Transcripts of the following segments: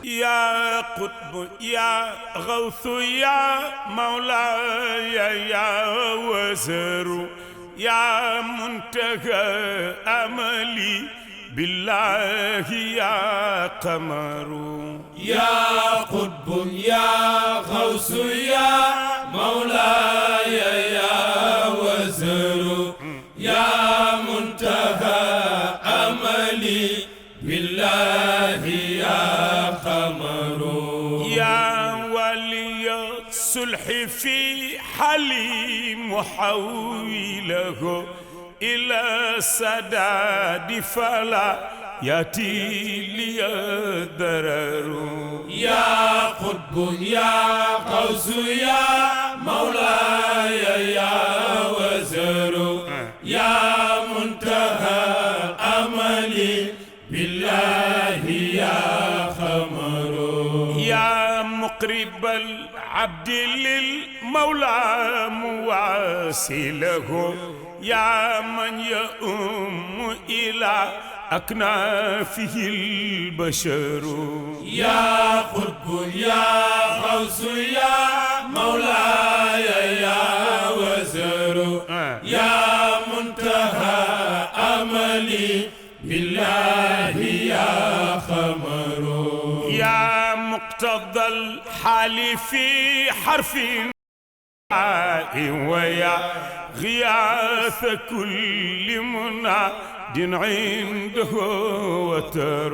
يا قطب يا غوث يا مولاي يا وزر يا منتهى أملي بالله يا قمر يا قطب يا غوث يا مولاي يا وزر يا منتهى أملي بالله يا قمر يا ولي الصلح في حالي محوله إلى السداد فلا يأتي لي الضرر يا قطب يا غوث يا مولاي يا وزر يا منتهى أملي بالله يا قمر يا مقرب العبد للمولى مواسله يا من يؤم إلى أكنافه البشر يا قطب يا غوث يا مولاي يا وزر يا منتهى أملي بالله يا قمر يا مقتضى الحال في حرف ويا غياث كل مناد عنده وتر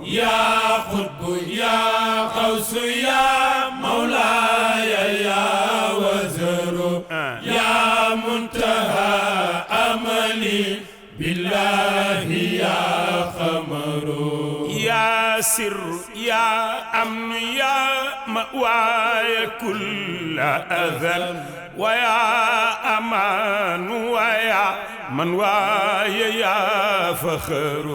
يا قطب يا غوث يا مولاي يا وزر يا منتهى أملي بالله يا قمر يا سر يا أمن يا مأواي كل أذى ويا أمان ويا من واي يا فخر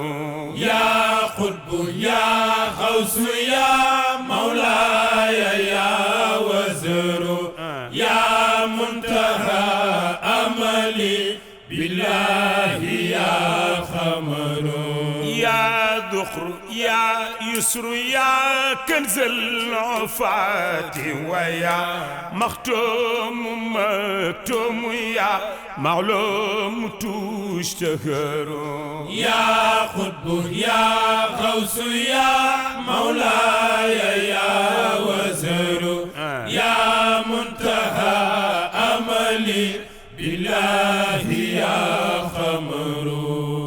يا قطب يا غوث يا مولاي يا وزر يا منتهى أملي بالله يا قمر يا ذخر يا يسر يا كنز العفاة ويا مختوم مكتوم يا معلوم تشتهر يا قطب يا غوث يا مولاي يا وزر يا منتهى أملي بالله يا قمر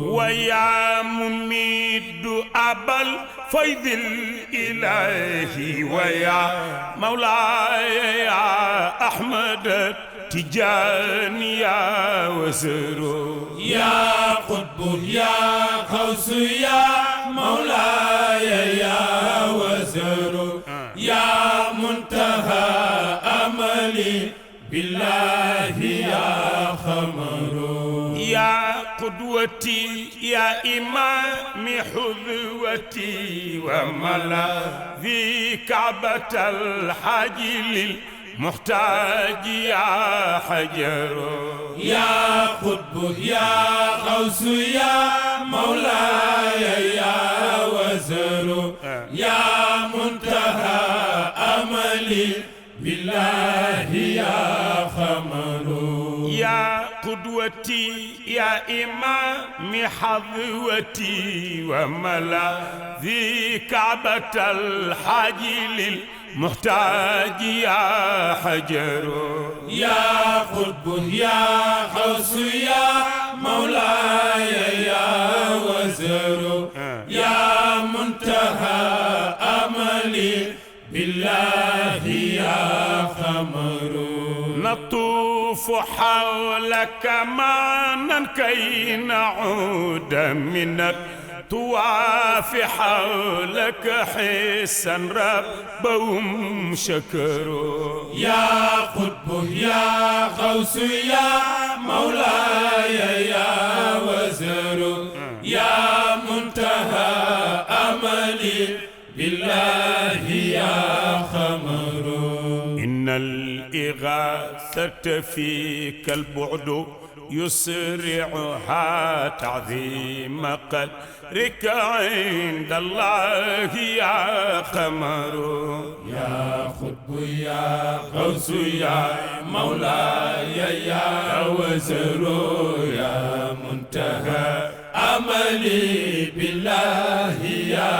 ويا مميد أبا الفيض الإلهي ويا مولاي يا أحمد تجاني يا وزر يا قطب يا غوث يا مولاي يا وزر يا منتهى أملي بالله يا قمر يا قدوتي يا إمام حذوتي وملاذي كعبة الحاج للمحتاج يا حجر يا قطب يا غوث يا مولاي يا وزر يا منتهى أملي بالله يا قمر يا قدوتي يا إمام حظوتي وملاذي كعبة الحاج للمحتاج يا حجر يا قطب يا غوث يا مولاي يا وزر يا منتهى أملي بالله يا قمر نطوف حولك معنا كي نعود من الطواف حولك حسا ربهم شكروا يا قطب يا غوث يا مولاي يا وزر يا منتهى أملي بالله يا قمر إن الإغاثة فيك البعد يسرعها تعظيم قدرك عند الله يا قمر يا خطب يا غوث يا مولاي يا وزر يا منتهى أملي بالله يا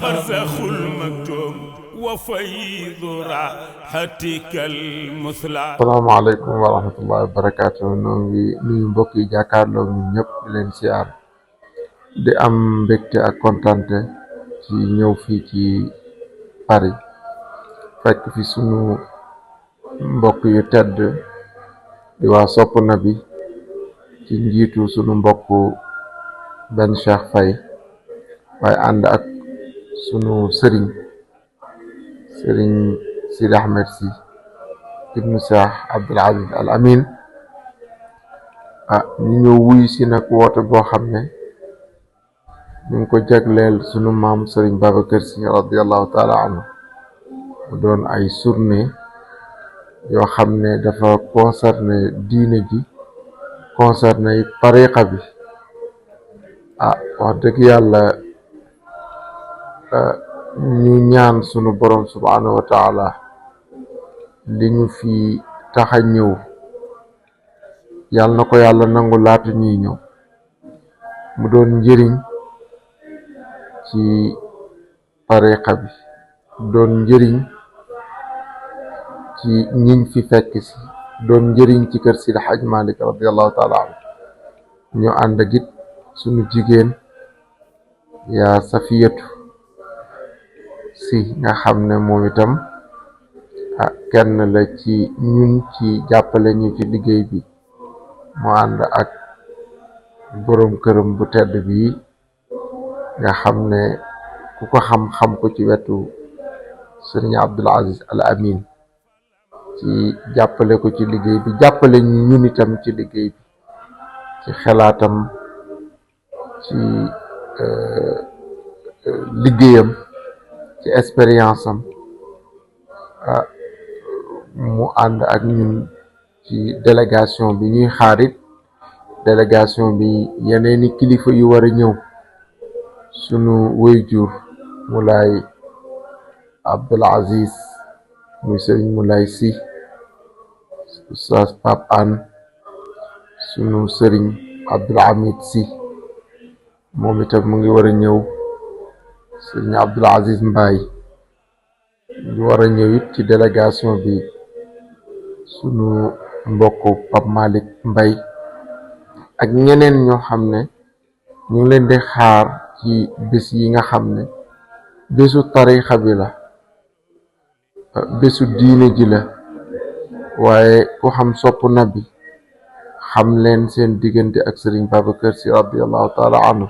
برزخ المكتوم وفيض راحتك المثلى. asalaamaaleykum wa rahmatullahi wa barakaatu. ñoo ngi nuyu mbokk yi jàkkaarloo ñun ñëpp di leen siyaar di am mbégte ak kontante ci ñëw fii ci Paris fekk fi sunu mbokk yu tedd di waa Sopp Nabi ci njiitu sunu mbokk Ben Cheikh Faye waaye ànd ak sunu sëriñ Sidi Ahmed Sy ibnu Cheikh Abdoul Aziz Al Amin ñu ñëw wuy si nag woote boo xam ne ñu ngi ko jagleel sunu maam Sëriñ Babacar Sy radiallahu taala anhu mu doon ay journée yoo xam ne dafa concerné diine ji concerné tariqa bi wax dëgg yàlla ñu ñaan sunu borom subhanahu wa taala li ñu fi tax a ñëw yàlla na ko yàlla nangu laata ñuy ñëw mu doon njëriñ ci tariqa bi doon njëriñ ci ñiñ fi fekk si doon njëriñ ci kër Sidi Haj Malik radiallahu taala anhu ñu ànd ak it sunu jigéen yaa Safiyatu si nga xam ne moom itam kenn la ci ñun ci jàppale ñu ci liggéey bi mu ànd ak boroom këram bu tedd bi nga xam ne ku ko xam ko ci wetu Sëriñ Abdoul Aziz Al Amin ci jàppale ko ci liggéey bi jàppale ñu ñun itam ci liggéey bi ci xelaatam ci liggéeyam ci expérience am mu ànd ak ñun ci délégation bi ñuy xaarit délégation bi yeneeni kilifa yu war a ñëw sunu wayjur Moulay Abdoul Aziz muy Sëriñ Moulay Sy Oustaz Pape Anne sunu Sëriñ Abdoul Hamid Sy moom itam mu ngi war a ñëw Sëriñ Abdoul Aziz Mbaye ñu war a ñëw it ci délégation bi sunu mbokk Pape Malick Mbaye ak ñeneen ñoo xam ne ñu ngi leen di xaar ci bés yi nga xam ne bésu tarixa bi la bésu diine ji la waaye ku xam Sopp Nabi xam leen seen diggante ak Sëriñ Babacar Sy radiallahu taala anhu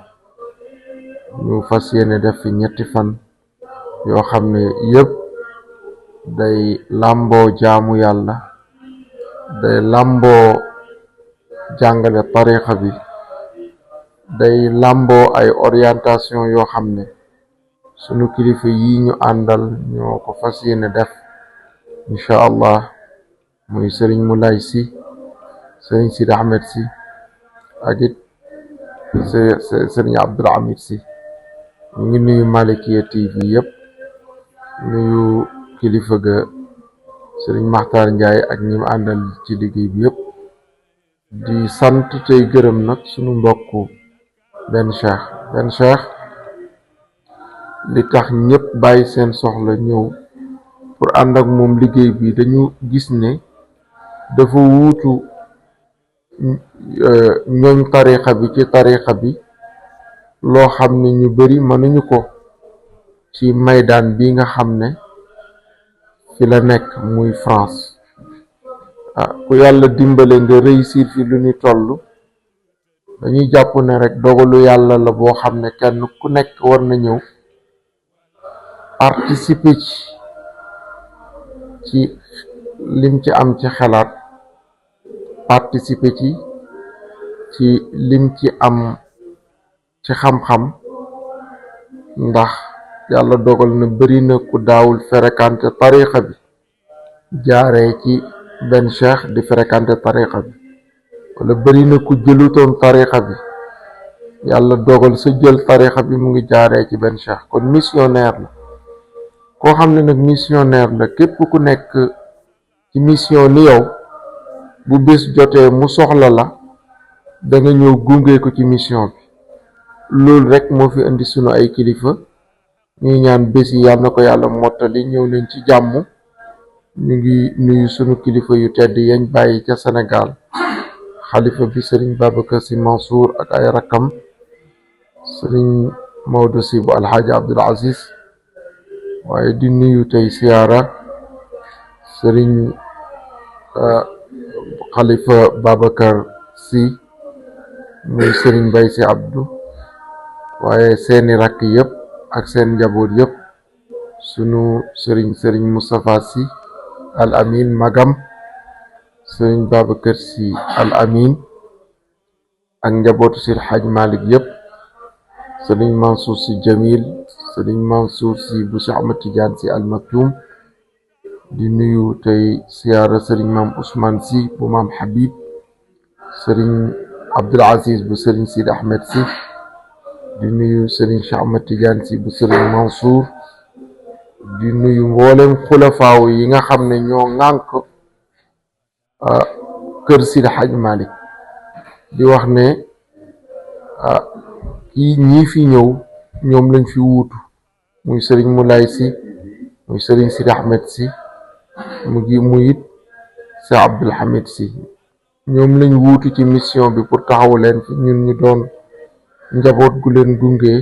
ñu fas yéene def fi ñetti fan yoo xam ne yëpp day làmboo jaamu yàlla day làmboo jàngale tariqa bi day làmboo ay orientation yoo xam ne sunu kilifa yi ñu àndal ñoo ko fas yéene def incha allah muy Sëriñ Moulay Sy Sëriñ Sidi Ahmed Sy ak it Sëriñ Abdoul Hamid Sy ñu ngi nuyu Malikia TV yëpp nuyu kilifa ga Sëriñ Maxtaar Njaay ak ñi mu àndal ci liggéey bi yëpp di sant tey gërëm nag sunu mbokku Ben Cheikh li tax ñëpp bàyyi seen soxla ñëw pour ànd ak moom liggéey bi dañu gis ne dafa wuutu ñooñ tariqa bi ci tariqa bi loo xam ne ñu bari mënuñu ko ci maydaan bi nga xam ne fi la nekk muy France ku yàlla dimbale nga réussir fi lu ñu toll dañuy jàpp ne rek dogalu yàlla la boo xam ne kenn ku nekk war na ñëw participer ci lim ci am ci xalaat participer ci lim ci am ci xam-xam ndax yàlla dogal na bari na ku daawul fréquenter tariqa bi jaaree ci Ben Cheikh di fréquenter tariqa bi wala bari na ku jëlutoon tarixa bi yàlla dogal sa jël tarixa bi mu ngi jaaree ci benn cheikh kon missionnaire la koo xam ne nag missionnaire la képp ku nekk ci mission ni yow bu bés jotee mu soxla la da nga ñëw gunge ko ci mission bi loolu rek moo fi indi sunu ay kilifa ñuy ñaan bés yi yàlla na ko yàlla mottali ñëw leen ci jàmm ñu ngi nuyu sunu kilifa yu tedd yañ bàyyi ca Sénégal xalifa bi sëriñ Babacar Sy Mansour ak ay rakkam sëriñ Maodo Sy bu alxaaji Abdul Aziz waaye di nuyu tey siyaara sëriñ xalifa Babacar Sy muy sëriñ Bay Sy Abdou waaye seeni rakk yëpp ak seen njaboot yëpp sunu sëriñ Moustapha Sy al amin magam sëriñ Babacar Sy al amin ak njabootu si Xaj Malik yëpp sëriñ Mansour Sy Jamil sëriñ Mansour Sy bu Cheikh Ahmad Tidiane Sy al Maktoum di nuyu tey siyaara sëriñ maam Ousmane Sy bu maam Habib sëriñ Abdul Aziz bu sëriñ Sidi Ahmed Sy di nuyu sëriñ Cheikh Ahmad Tidiane Sy bu sëriñ Mansour di nuyu mboolem xulafaaw yi nga xam ne ñoo ŋànk kër Sidi Haj Malik di wax ne kii ñii fi ñëw ñoom lañ fi wuutu muy sëriñ Moulay Sy muy sëriñ Sidi Ahmed Sy mu it Cheikh Abdul Hamid Sy ñoom lañ wuutu ci mission bi pour taxawu leen fi ñun ñu doon njaboot gu leen gunge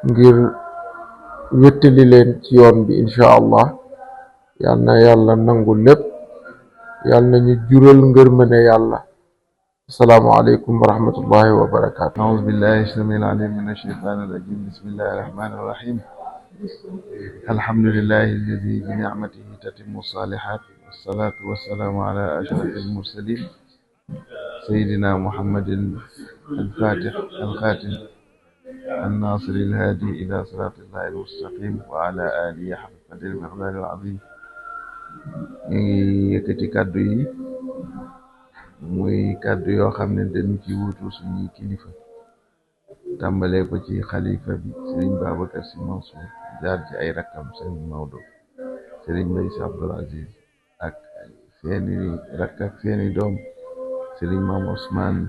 ngir wéttali leen ci yoon bi incha allah yal na yàlla nangu lépp yal na ñu jural ngërmane yàlla asalaamu aleykum wa rahmatullahi wa barakatuh أعوذ بالله السميع العليم من الشيطان الرجيم بسم الله الرحمن الرحيم الحمد لله الذي بنعمته تتم الصالحات والصلاة والسلام على أشرف المرسلين سيدنا محمد الفاتح الخاتم الناصر الهادي إلى صراط الله المستقيم وعلى آله حق قدر المقدار العظيم yëkkati kàddu yi muy kàddu yoo xam ne dañu ci wuutu suñuy kilifa tàmbalee ko ci xalifa bi sëriñ Babacar Sy Mansour jaar ci ay rakkam sëriñ Maodo sëriñ Bay Sy Abdul Aziz ak seeni rakk ak seeni doom sëriñ Maam Ousmane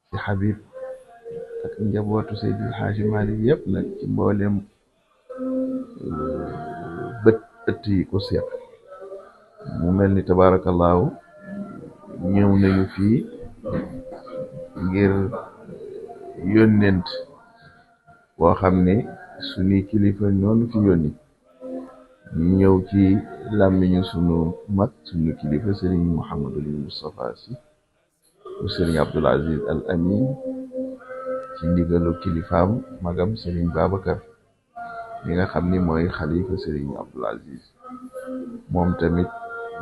Sy Habib ak njabootu Seydi Haaji Malik yëpp nag ci mboolem ëtt yi ko seq mu mel ni tabaarakallaahu ñëw nañu fii ngir yónnent boo xam ne suñuy kilifa ñoonu fi yónni ñu ñëw ci làmmiñu sunu mag suñu kilifa sëriñ Mouhamadul Moustapha Sy bu sëriñ Abdul Aziz Al Amin ci ndigalu kilifaam magam sëriñ Babacar mi nga xam ni mooy xalifa sëriñ Abdul Aziz moom tamit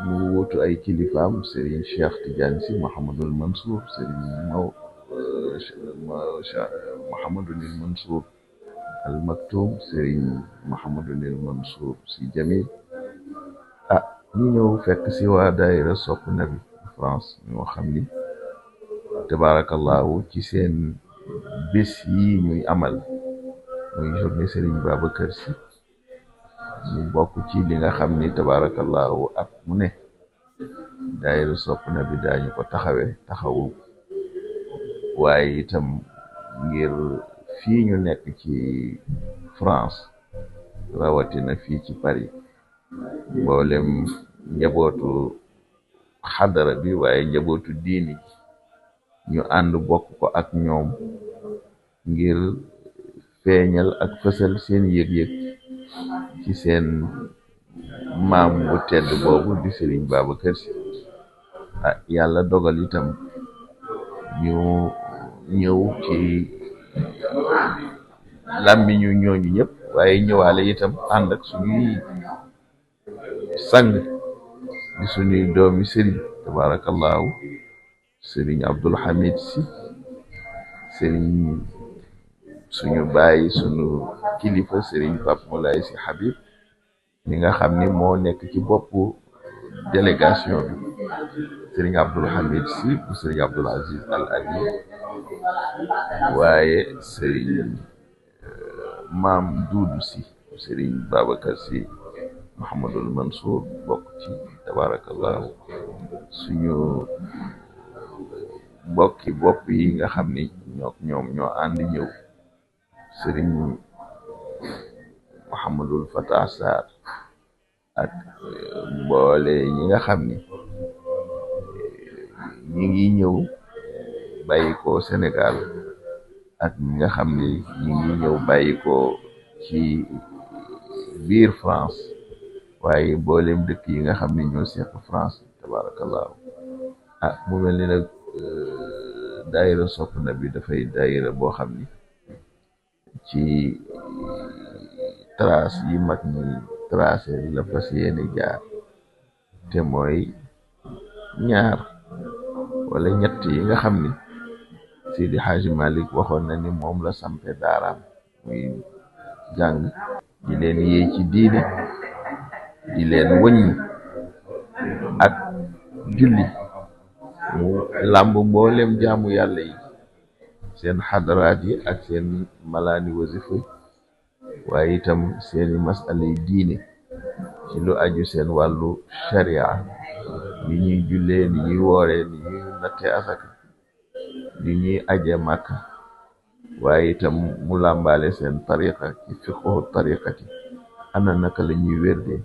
mu wuutu ay kilifaam sëriñ Cheikh Tidiane Sy Mouhamadul Mansour sëriñ Mouhamadul Mansour Al Maktoum sëriñ Mouhamadul Mansour Sy Jamil ñu ñëw fekk si waa daayira Sopp Nabi France ñoo xam ni tabarakallahu ci seen bés yi ñuy amal muy journée Serigne Babacar Sy mu bokk ci li nga xam ni tabarakallahu at mu ne daayira Sopp Nabi daañu ko taxawu waaye itam ngir fii ñu nekk ci France rawatina fii ci Paris mboolem njabootu xadara bi waaye njabootu diini ñu ànd bokk ko ak ñoom ngir feeñal ak fësal seen yëg-yëg ci seen maam bu tedd boobu di Serigne Babacar Sy yàlla dogal itam ñu ñëw ci làmmiñu ñooñu ñëpp waaye ñëwaale itam ànd ak suñuy sang di suñuy doomi Serigne tabarakallahu Serigne Abdul Hamid Sy Serigne suñu baay suñu kilifa Serigne Pape Moulay Sy Habib mi nga xam ni moo nekk ci boppu délégation bi sëriñ Abdul Hamid si bu sëriñ Abdul Aziz Al Amin waaye sëriñ maam Duudu si sëriñ Babacar si Mouhamadul Mansour bokk ci tabarakallahu suñu mbokki bopp yi nga xam ni ñoom ñoo ànd ñëw sëriñ Mouhamadul Fatah Sarr ak mboole ñi nga xam ni ñi ngi ñëw bàyyi ko Sénégal ak ñi nga xam ni ñi ngi ñëw bàyyi ko ci biir France waaye mboolem dëkk yi nga xam ni ñoo seq France tabarakallahu mu mel ni nag daayira sopp na bi dafay daayira boo xam ni ci trace yi mag ñi tracé la fas yéene jaar te mooy ñaar wala ñett yi nga xam ni Seydi Hadji Malick waxoon na ni moom la sampe daaraam muy jàng di leen yee ci diine di leen wëññi ak julli mu làmb mboolem jaamu yàlla yi seen xadaraat yi ak seen malaani wasifa waaye itam seeni masala yi diine ci lu aju seen wàllu sharia ni ñuy jullee ni ñuy wooree ni ñuy natte asaka ni ñuy aje màkka waaye itam mu làmbaale seen tariqa ci fiqhu tariqati ana naka la ñuy wérdee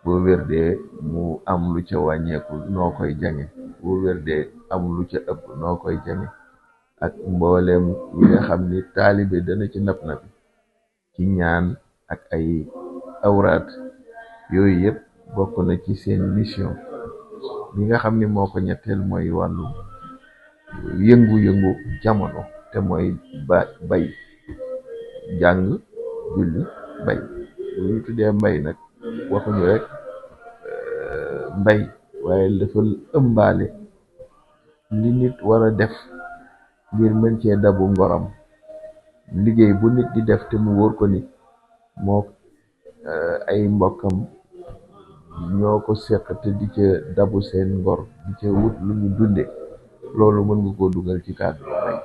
boo wérdee mu am lu ca wàññeeku noo koy jange boo wérdee am lu ca ëpp noo koy jange ak mbooleem yi nga xam ni taalibe dana ci nap ci ñaan ak ay awraat yooyu yëpp bokk na ci seen mission li nga xam ni moo ko ñetteel mooy wàllu yëngu-yëngu jamono te mooy bay jàng julli bay bu ñu tuddee mbay nag waxuñu rek mbay waaye dafa ëmbaale li nit war a def ngir mën cee dabu ngoram liggéey bu nit di def te mu wóor ko ni moo ay mbokkam ñoo ko seq te di ca dabu seen ngor di ca wut lu ñu dunde loolu mën nga koo dugal ci cadre bay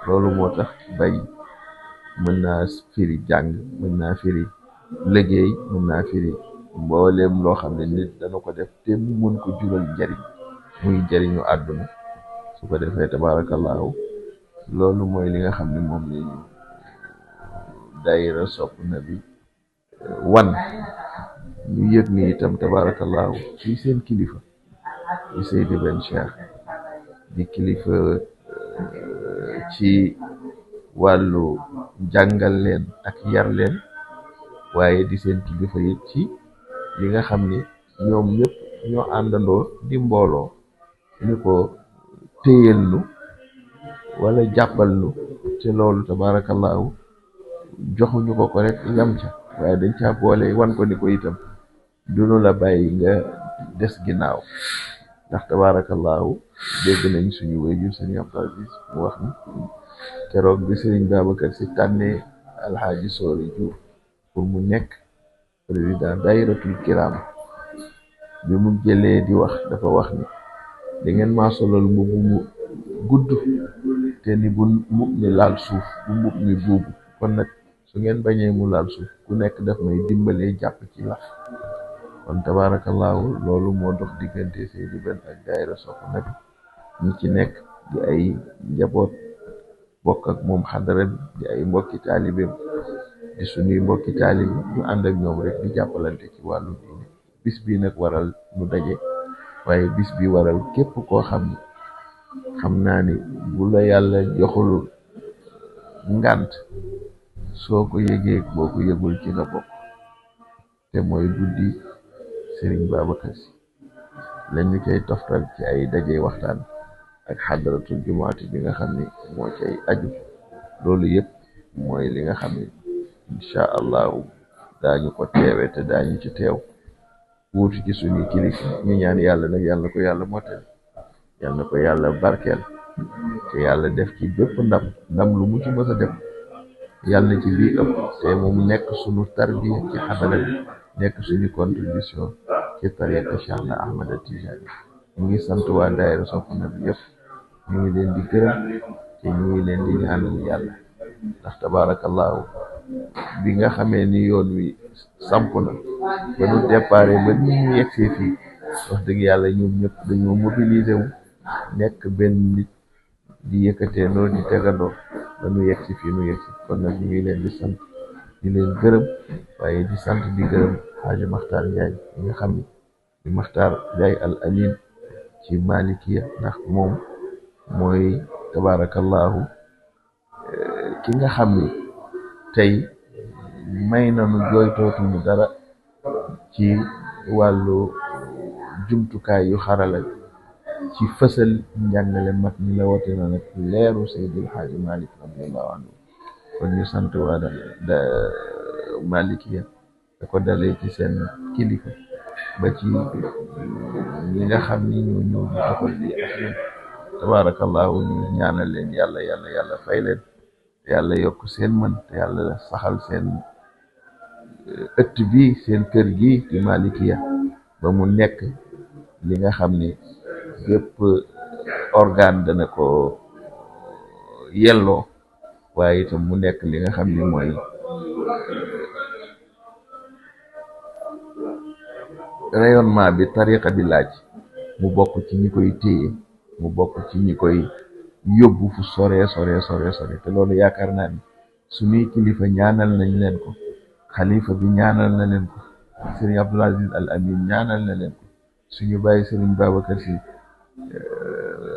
loolu moo tax bay mën naa firi jàng mën naa firi liggéey mën naa firi mbooleem loo xam ne nit dana ko def te mu mën ko jural njariñ muy jariñu àdduna su ko defee tabarakallahu loolu mooy li nga xam ne moom lañu daayira sopp na bi wan ñu yëg ni itam tabarakallahu ci seen kilifa ci Seydi Ben Cheikh di kilifa ci wàllu jàngal leen ak yar leen waaye di seen kilifa it ci li nga xam ni ñoom ñëpp ñoo àndandoo di mbooloo ni ko téyel nu wala jàppal nu ci loolu tabarakallahu joxuñu ko rek yam ca waaye dañ caa boole wan ko ni ko itam dunu la bàyyi nga des ginnaaw ndax tabarakallahu dégg nañ suñu wéju sëriñ Abdou Aziz mu wax ni keroog bi sëriñ Babacar si tànnee alxaaji Soori Diouf pour mu nekk président daayiratul kiram bi mu jëlee di wax dafa wax ni da ngeen maa solal mbubb mu gudd te ni bu mbub mi laal suuf bu mbub mi buubu kon nag su ngeen bañee mu laal suuf ku nekk daf may dimbalee jàpp ci laf kon tabarakallahu loolu moo dox diggante Seydi Ben ak daayira sopp na bi ñi ci nekk di ay njaboot bokk ak moom xadara bi di ay mbokki taalibeem di suñuy mbokki taalibe ñu ànd ak ñoom rek di jàppalante ci wàllu diine bis bi nag waral ñu daje waaye bis bi waral képp koo xam ni xam naa ni bu la yàlla joxul ngant soo ko yëgee boo ko yëgul ci nga bokk te mooy guddi Sëriñ Babacar Si lañu cay toftal ci ay daje waxtaan ak xadaratul jumaati bi nga xam ni moo cay aju loolu yëpp mooy li nga xam ni incha allahu daañu ko teewe te daañu ci teew wuutu ci suñu kilifa ñu ñaan yàlla nag yàlla ko yàlla mottali yàlla ko yàlla barkeel te yàlla def ci bépp ndam lu mu ci mës a def yàlla na ci bii ëpp te moom nekk suñu tarbiya ci xadara bi nekk suñu contribution ci tariqa Cheikh na Ahmad Tijani ñu ngi sant waa daayira Sopp Nabi yëpp ñu ngi leen di gërëm te ñu ngi leen di ñaanal yàlla ndax tabaarakallaahu bi nga xamee ni yoon wi samp na ba nu déparé ba ni ñu yegsee fii wax dëgg yàlla ñoom ñëpp dañoo mobilisé wu nekk benn nit di yëkkatee loolu di tegandoo ba nu yegsi fii nu yegsi kon nag ñu ngi leen di sant di leen gërëm waaye di sant di gërëm Xaaji Maxtaar Njaay ñi nga xam ni di Maxtaar Njaay al amin ci Malikiya ndax moom mooy tabaarakallaahu ki nga xam ni tey may nañu jooytootuñu dara ci wàllu jumtukaay yu xarala ci fësal njàngale mag ñi la wote na nag leeru Seydil Xaaji Malik radiyallahu anhu kon ñu sant waa da Malikiya da ko dalee ci seen kilifa ba ci ñi nga xam ni ñoo ñëw di toppal di ak ñun tabaarakallaahu ñu ñaanal leen yàlla fay leen yàlla yokk seen mën te yàlla saxal seen ëtt bi seen kër gi di Malikiya ba mu nekk li nga xam ni bépp organe dana ko yelloo waaye itam mu nekk li nga xam ni mooy rayonnement bi tariqa bi laaj mu bokk ci ñi koy téye mu bokk ci ñi koy yóbbu fu sore te loolu yaakaar naa ni suñuy kilifa ñaanal nañ leen ko xalifa bi ñaanal na leen ko sëriñ Abdul Aziz Al Amin ñaanal na leen ko suñu bàyyi sëriñ Babacar Si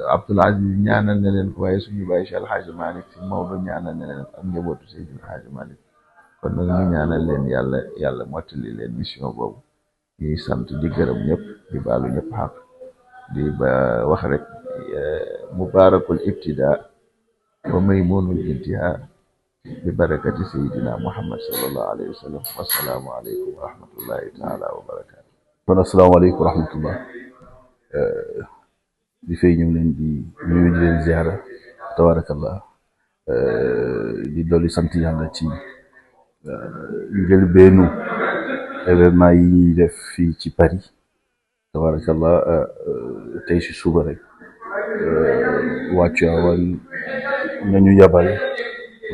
Abdul Aziz ñaanal na leen ko waaye suñu bàyyi Cheikh El Hadj Malick Si Maodo ñaanal na leen ko ak njabootu Seydil Hadj Malick kon nag ñu ñaanal leen yàlla mottali leen mission boobu ñuy sant di gërëm ñëpp di baalu ñëpp xaq di ba wax rek mubaarakul ibtidaa wa maymunul intihaa bi barakati sayyidina Muhammad sallallahu alayhi wa sallam wassalaamu aleykum wa rahmatullahi taala wa barakaatu. kon asalaamaaleykum wa rahmatullah di fay ñu ngi leen di nuyu di leen ziara tabarakallah di dolli sant yàlla ci njëlbeenu événement yi ñuy def fii ci Paris tabarakallah tey si suba rek wàccuwaawan nañu yabal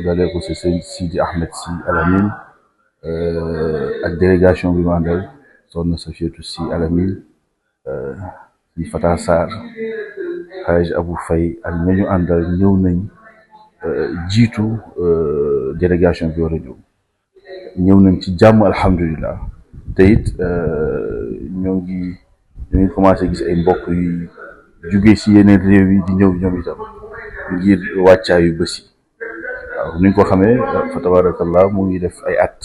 dalee ko si sëñ Sidi Ahmed Si Al Amin ak délégation bi ma àndal soxna Safiyatu Si Al Amin si Fata Sarr Haj Abou Faye ak ñañu àndal ñëw nañ jiitu délégation bi war a ñëw nañ ci jàmm alhamdulilah te it ñoo ngi commencé gis ay mbokk yu jugee si yeneen réew yi di ñëw ñoom itam ngir wàccaayu bés yi waaw ni ñu ko xamee fa tabarakallah mu ngi def ay at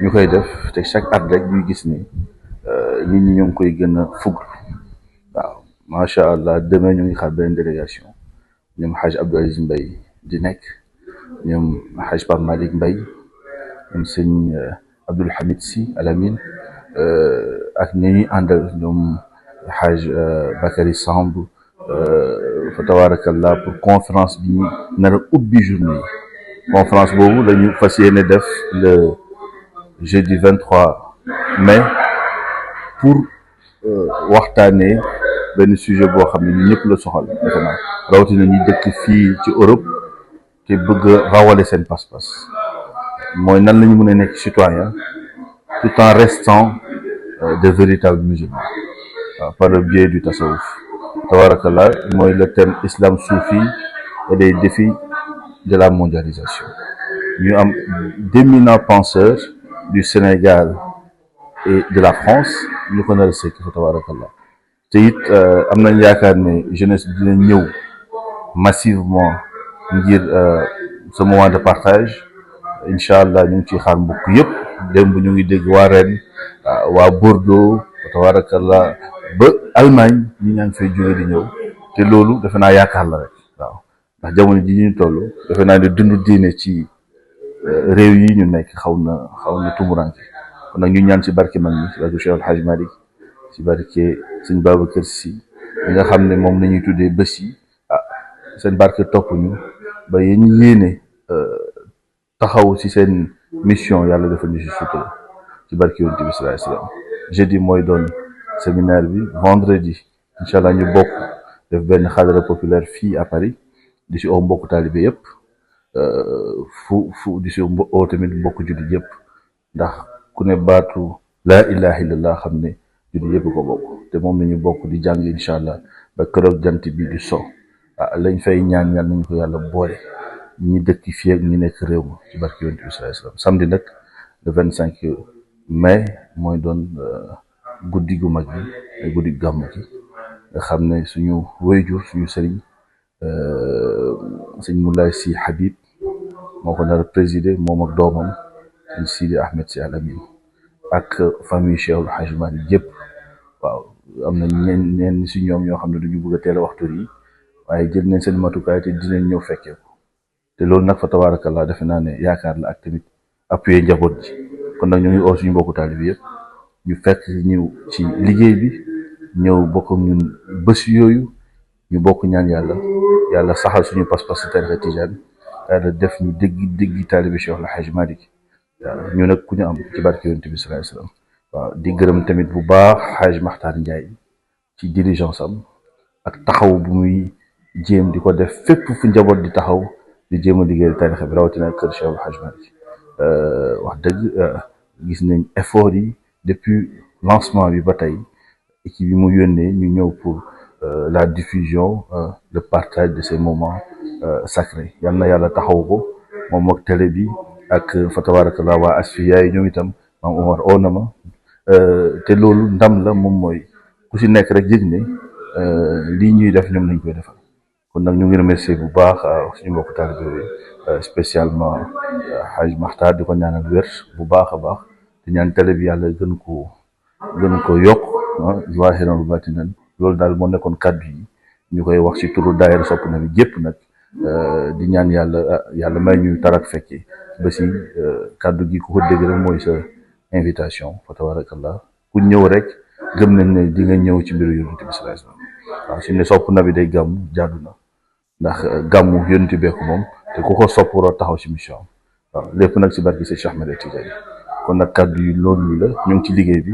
ñu koy def te chaque at rek ñuy gis ni nit ñi ñoo ngi koy gën a fugg waaw macha allah demain ñu ngi xaar beneen délégation ñoom Haj Abdou Aziz Mbaye di nekk ñoom Haj Pape Malick Mbaye ñoom sëñ Abdoul Hamid Si Al Amin ak ñi ñuy àndal ñoom Haj Bakary Samb fa tabarakallah pour conférence bi ñu nar a ubbi journée conférence boobu la ñu fas yéene def le jeudi 23 mai pour waxtaanee benn sujet boo xam ne ñu ñëpp la soxal defe naa rawatina ñu dëkk fii ci Europe te bëgg a rawale seen pas-pas mooy nan la ñu mën a nekk citoyen tout en restant de véritables musulmans par le biais du tasawuf tabarakallah mooy le thème islam soufi et les défis de la mondialisation ñu am d'éminents penseurs du Sénégal et de la France ñu ko nar a sekk fa tabarakallah te it am nañ yaakaar ne jeunesse bi dina ñëw massivement ngir ce moment de partage incha allah ñu ngi ciy xaar mbokk yëpp démb ñu ngi dégg waa Rennes waa Bordeaux tabarakallah ba Allemagne ñi ñaa ngi fay jóge di ñëw te loolu defe naa yaakaar la rek waaw ndax jamono ji ñu toll defe naa ne dund diine ci réew yi ñu nekk xaw na tumuranke kon nag ñu ñaan ci barke mag ñi ci barke Cheikh El Hadj Malick ci barke sëñ Babacar Si li nga xam ne moom nañuy tuddee bés yi seen barke topp ñu ba yéen yéene taxaw ci seen mission yàlla dafa ñu ci sutura ci barke Yonent bi sallallahu alayhi wasallam jeudi mooy doon séminaire bi vendredi incha allah ñu bokk def benn xadara populaire fii à Paris di si oo mbokku taalibe yëpp fu di si oo tamit mbokku jullit yëpp ndax ku ne baatu laa ilaha illallah xam ne jullit yëpp ko bokk te moom la ñu bokk di jàng incha allah ba keroog jant bi di so lañ fay ñaan yàlla nañu ko yàlla boole ñi dëkk fii ak ñi nekk réew mi ci barke yonent bi sallallahu alayhi wasallam samedi nag le 25 mai mooy doon guddi gu mag bi guddi gàmmu gi nga xam ne suñu waajur suñu sëriñ sëñ Moulay Sy Habib moo ko nar a présider moom ak doomam sëñ Sidi Ahmed Sy Al Amin ak famille Cheikhul Hadj Malick yëpp waaw am na ñenn si ñoom ñoo xam ne duñu bëgg a teel a waxtu yi waaye jël nañ seen matukaay te dinañ ñëw fekkee ko te loolu nag fa tabarakallah defe naa ne yaakaar la ak tamit appuyer njaboot ji kon nag ñu ngi oo suñu mbokku taalibe yëpp ñu fekk ñëw ci liggéey bi ñëw bokk ñun bés yooyu ñu bokk ñaan yàlla saxal suñu pas-pas ci tarixa tijaan yàlla def ñu dégg taalibe Cheikh El Hadj Malick waaw ñu nag ku ñu am ci barke yonent bi sallallahu alayhi wasallam waaw di gërëm tamit bu baax Hadj Makhtar Ndiaye ci diligence am ak taxaw bu muy jéem di ko def fépp fu njaboot di taxaw di jéem a liggéeyal tarixa bi rawatina kër Cheikh El Hadj Malick wax dëgg gis nañ effort yi depuis lancement bi ba tey équipe bi mu yónnee ñu ñëw pour la diffusion le partage de ces moments sacrés yal na yàlla taxaw ko moom ak télé bi ak fa tabarakallah waa Asfiya yi ñoom itam maam Omar oo na ma te loolu ndam la moom mooy ku si nekk rek yëg ne lii ñuy def ñoom lañ koy defal kon nag ñu ngi remercier bu baax suñu mbokk taalibe spécialement Hadj Makhtar di ko ñaanal wér bu baax a baax te ñaan télé bi yàlla gën ko yokk zahiran wa batinan loolu daal moo nekkoon kàddu yi ñu koy wax ci turu daayira sopp na bi gépp nag di ñaan yàlla may ñu tarak fekkee ba si kàddu gi ku ko dégg rek mooy sa invitation fa tabarakallah ku ñëw rek gëm nañ ne di nga ñëw ci mbiru yonent bi sallallahu alayhi wasallam waaw su ne sopp na bi day gàmm jaadu na ndax gàmmu yonent bi ko moom te ku ko sopp waroo taxaw ci mission waaw lépp nag si barki Cheikh Ahmed Tidiane kon nag kàddu yi loolu la ñu ngi ci liggéey bi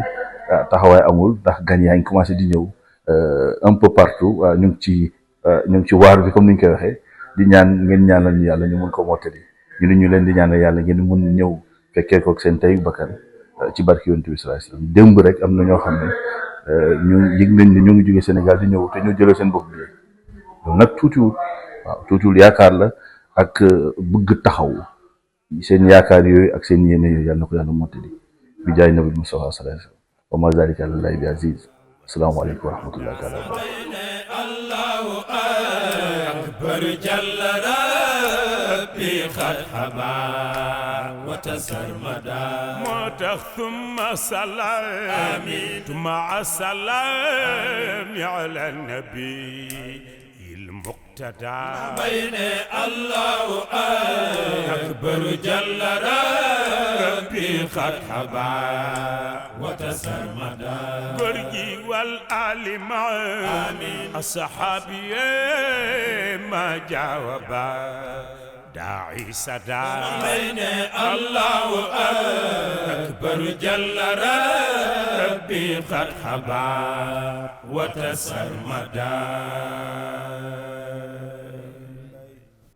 taxawaay amul ndax gan yaa ngi commencé di ñëw un peu partout ñu ngi ci waar bi comme ni ñu koy waxee di ñaan ngeen ñaanal ñu yàlla ñu mun ko mottali ñu leen di ñaanal yàlla ngeen mun ñëw fekkee ko seen tey bakkan ci barki yonent bi sallallahu alayhi wasallam démb rek am na ñoo xam ne ñu yëg nañ ne ñu ngi jógee Sénégal di ñëw te ñu jëlee seen bopp bi loolu nag tuutiwul yaakaar la ak bëgg taxaw seen yaakaar yooyu ak seen yéene yooyu yàlla na ko yàlla mottali bi jaay nabi Mustafa sallallahu alayhi wasallam wa ma zalika alallahi bi aziz assalaamu aleykum wa rahmatullahi taala wa barakatuh allahu akbar jalla rabbi qad haba wa tasarmada moo tax thumma salaam ma'a salaam ala nabi المقتدى بين الله أكبر جل ربي قد حبا وتسرمدا قرجي والآل مع الصحابي ما جاوبا داعي صدا بين الله أكبر جل ربي قد حبا وتسرمدا